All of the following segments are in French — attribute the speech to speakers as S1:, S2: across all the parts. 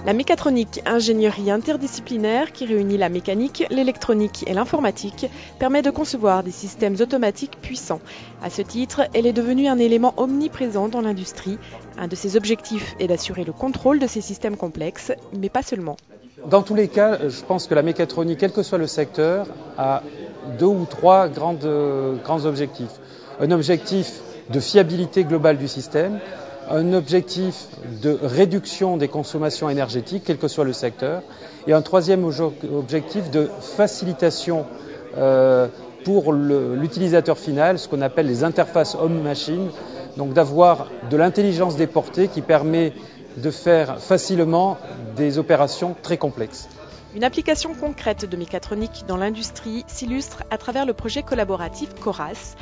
S1: La mécatronique, ingénierie interdisciplinaire qui réunit la mécanique, l'électronique et l'informatique, permet de concevoir des systèmes automatiques puissants. À ce titre, elle est devenue un élément omniprésent dans l'industrie. Un de ses objectifs est d'assurer le contrôle de ces systèmes complexes, mais pas seulement.
S2: Dans tous les cas, je pense que la mécatronique, quel que soit le secteur, a 2 ou 3 grands objectifs. Un objectif de fiabilité globale du système, un objectif de réduction des consommations énergétiques, quel que soit le secteur, et un troisième objectif de facilitation pour l'utilisateur final, ce qu'on appelle les interfaces homme-machine, donc d'avoir de l'intelligence déportée qui permet de faire facilement des opérations très complexes.
S1: Une application concrète de mécatronique dans l'industrie s'illustre à travers le projet collaboratif CORAS,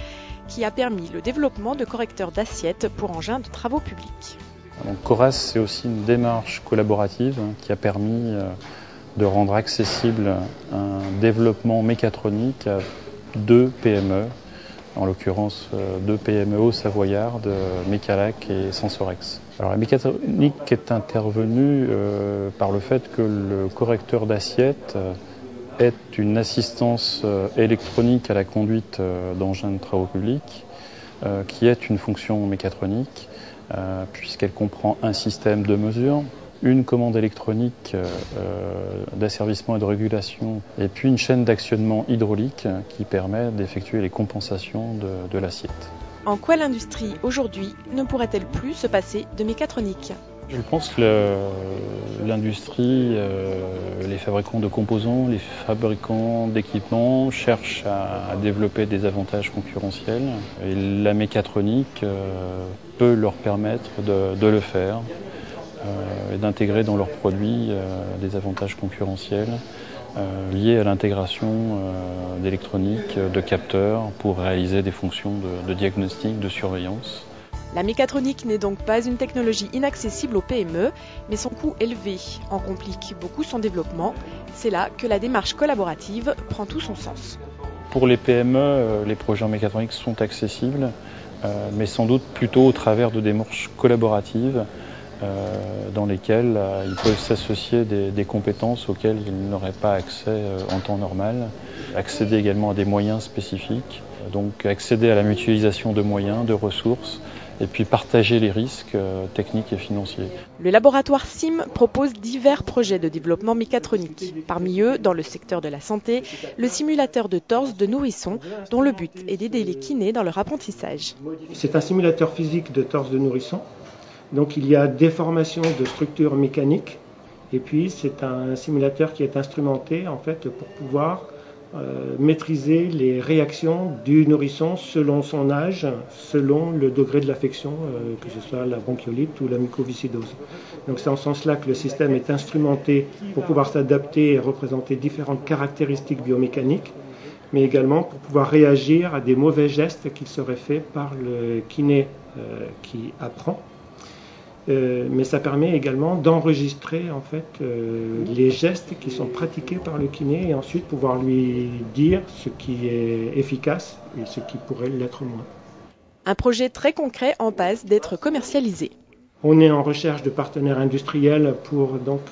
S1: qui a permis le développement de correcteurs d'assiettes pour engins de travaux publics.
S3: Donc, CORAS, c'est aussi une démarche collaborative qui a permis de rendre accessible un développement mécatronique à 2 PME, en l'occurrence 2 PME au Savoyarde, Mecalac et Sensorex. Alors, la mécatronique est intervenue par le fait que le correcteur d'assiettes est une assistance électronique à la conduite d'engins de travaux publics, qui est une fonction mécatronique, puisqu'elle comprend un système de mesure, une commande électronique d'asservissement et de régulation, et puis une chaîne d'actionnement hydraulique qui permet d'effectuer les compensations de l'assiette.
S1: En quoi l'industrie, aujourd'hui, ne pourrait-elle plus se passer de mécatronique ?
S3: Je pense que l'industrie, les fabricants de composants, les fabricants d'équipements cherchent à développer des avantages concurrentiels. Et la mécatronique peut leur permettre de le faire et d'intégrer dans leurs produits des avantages concurrentiels liés à l'intégration d'électronique, de capteurs pour réaliser des fonctions de diagnostic, de surveillance.
S1: La mécatronique n'est donc pas une technologie inaccessible aux PME, mais son coût élevé en complique beaucoup son développement. C'est là que la démarche collaborative prend tout son sens.
S3: Pour les PME, les projets en mécatronique sont accessibles, mais sans doute plutôt au travers de démarches collaboratives dans lesquelles ils peuvent s'associer des compétences auxquelles ils n'auraient pas accès en temps normal, accéder également à des moyens spécifiques, donc accéder à la mutualisation de moyens, de ressources, et puis partager les risques techniques et financiers.
S1: Le laboratoire SIM propose divers projets de développement mécatronique. Parmi eux, dans le secteur de la santé, le simulateur de torse de nourrisson, dont le but est d'aider les kinés dans leur apprentissage.
S4: C'est un simulateur physique de torse de nourrisson. Donc il y a déformation de structures mécaniques. Et puis c'est un simulateur qui est instrumenté en fait pour pouvoir maîtriser les réactions du nourrisson selon son âge, selon le degré de l'affection, que ce soit la bronchiolite ou la mucoviscidose. Donc c'est en ce sens-là que le système est instrumenté pour pouvoir s'adapter et représenter différentes caractéristiques biomécaniques, mais également pour pouvoir réagir à des mauvais gestes qui seraient faits par le kiné qui apprend. Mais ça permet également d'enregistrer en fait les gestes qui sont pratiqués par le kiné et ensuite pouvoir lui dire ce qui est efficace et ce qui pourrait l'être moins.
S1: Un projet très concret en passe d'être commercialisé.
S4: On est en recherche de partenaires industriels pour donc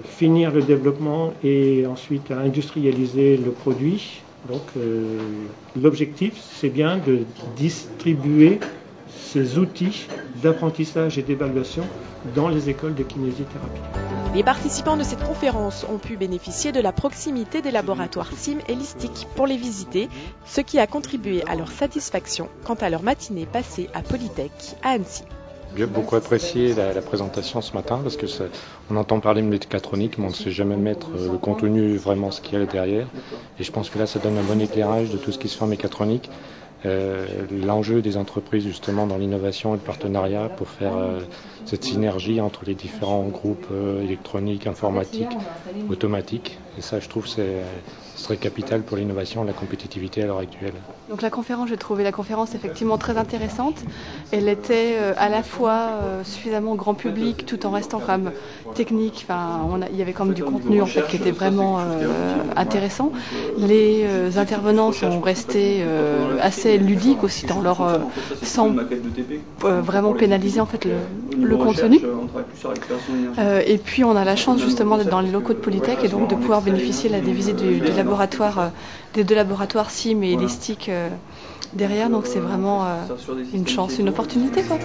S4: finir le développement et ensuite industrialiser le produit. Donc l'objectif c'est bien de distribuer ces outils d'apprentissage et d'évaluation dans les écoles de kinésithérapie.
S1: Les participants de cette conférence ont pu bénéficier de la proximité des laboratoires SIM et LISTIC pour les visiter, ce qui a contribué à leur satisfaction quant à leur matinée passée à Polytech à Annecy.
S5: J'ai beaucoup apprécié la présentation ce matin parce que on entend parler de mécatronique, mais on ne sait jamais mettre le contenu, vraiment ce qu'il y a derrière. Et je pense que là, ça donne un bon éclairage de tout ce qui se fait en mécatronique. L'enjeu des entreprises justement dans l'innovation et le partenariat pour faire cette synergie entre les différents groupes électroniques, informatiques, automatiques. Et ça, je trouve, ce serait capital pour l'innovation et la compétitivité à l'heure actuelle.
S6: Donc la conférence, j'ai trouvé la conférence effectivement très intéressante. Elle était à la fois suffisamment grand public tout en restant quand même technique. Il y avait quand même du contenu en fait qui était vraiment intéressant. Les intervenants sont restés assez assez ludique aussi dans leur sans vraiment pénaliser en fait le contenu. Et puis on a la chance justement d'être dans les locaux de Polytech et donc de pouvoir bénéficier des visites du laboratoire, des 2 laboratoires SIM et Elistic derrière. Donc c'est vraiment une chance, une opportunité quoi.